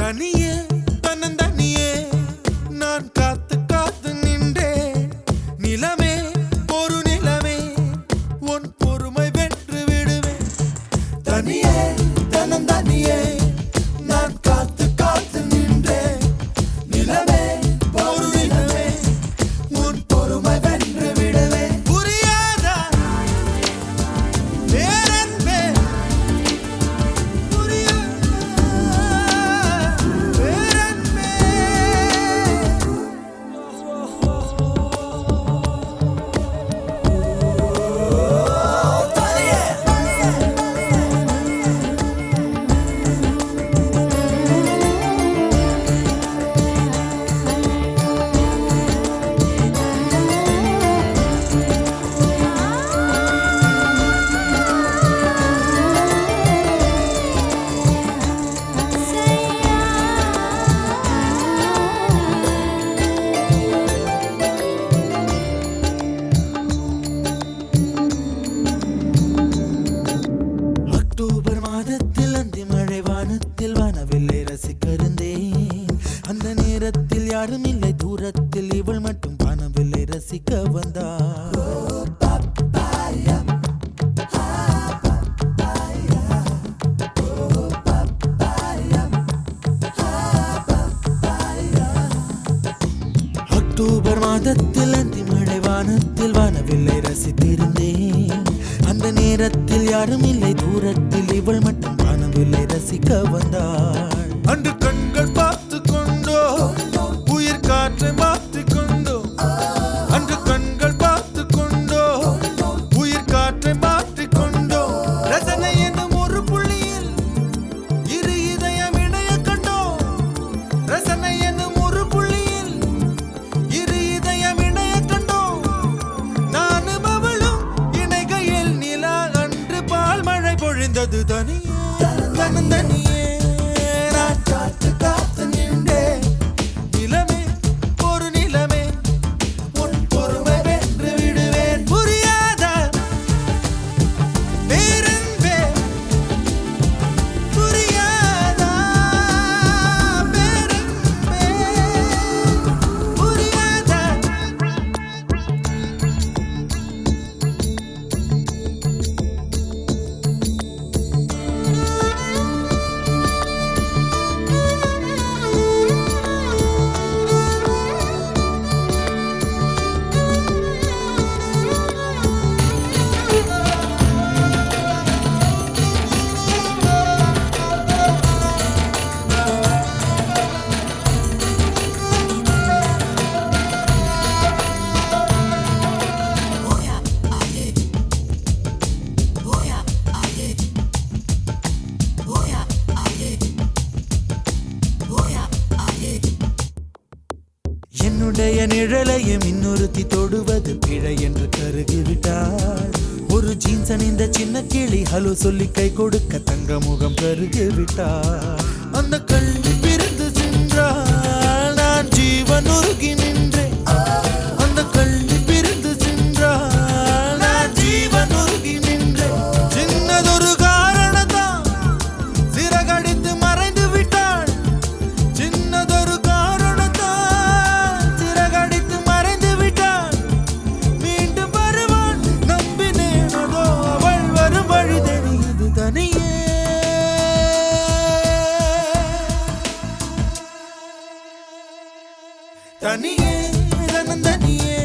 தனியே தன்னந்தனியே நான் காத்து காத்து நின்றே நிலமே ஒரு நிலமே உன் பொறுமை வென்று விடுவேன் தனியே தன்னந்தனியே நான் காத்து காத்து நின்றே நிலமே ஒரு நிலமே உன் பொறுமை வென்று விடுவேன் புரியாதா பேரன்பே அக்டோபர் மாதத்தில் அந்தி மழை வானத்தில் வானவில்லை ரசிக்கருந்தேன் அந்த நேரத்தில் யாரும் இல்லை தூரத்தில் இவள் மட்டும் வானவில்லை ரசிக்க வந்தாள் அக்டோபர் மாதத்தில் அந்தி மழை வானத்தில் வானவில்லை ரசித்திருந்தேன் அந்த நேரத்தில் யாரும் இல்லை தூரத்தில் இவள் மட்டும் வானவில்லை ரசிக்க வந்தாள் அன்று கண்கள் பார்த்து கொண்டோ உயிர் காற்றை மாற்றிக் கொண்டோ அன்று கண்கள் பார்த்து கொண்டோ உயிர் காற்றை மாற்றிக் கொண்டோ ரசனை என்னும் ஒரு புள்ளியில் இரு இதயம் இணைய கண்டோ ரசனை என்னும் ஒரு புள்ளியில் இரு இதயம் இணைய கண்டோ நானும் அவளும் இணைகையில் நிலா அன்று பால் மழை பொழிந்தது தனியே தனியே நான் காத்து காத்து நின்றே நிலமே ஒரு நிலமே உன் பொறுமை வென்று விடுவேன் புரியாத பேரன்பே புரியாதா பேரன்பே புரியாதா என்னுடைய நிழலையும் இன்னொருத்தி தொடுவது பிழை என்று கருகிவிட்டாள் ஒரு ஜீன்ஸ் அணிந்த சின்ன கிளி ஹலோ சொல்லி கை கொடுக்க தங்க முகம் கருகிவிட்டாள் அந்த கள்ளி பிரிந்து சென்றாள் நான் ஜீவன் உருகி நின்றேன் அந்த கள்ளி பிரிந்து சென்றாள் நான் ஜீவன் உருகி நின்றேன் சின்னதொரு காரணத்தான் சிறகடித்து மறைந்து விட்டாள் சின்னதொரு தனியே தனியே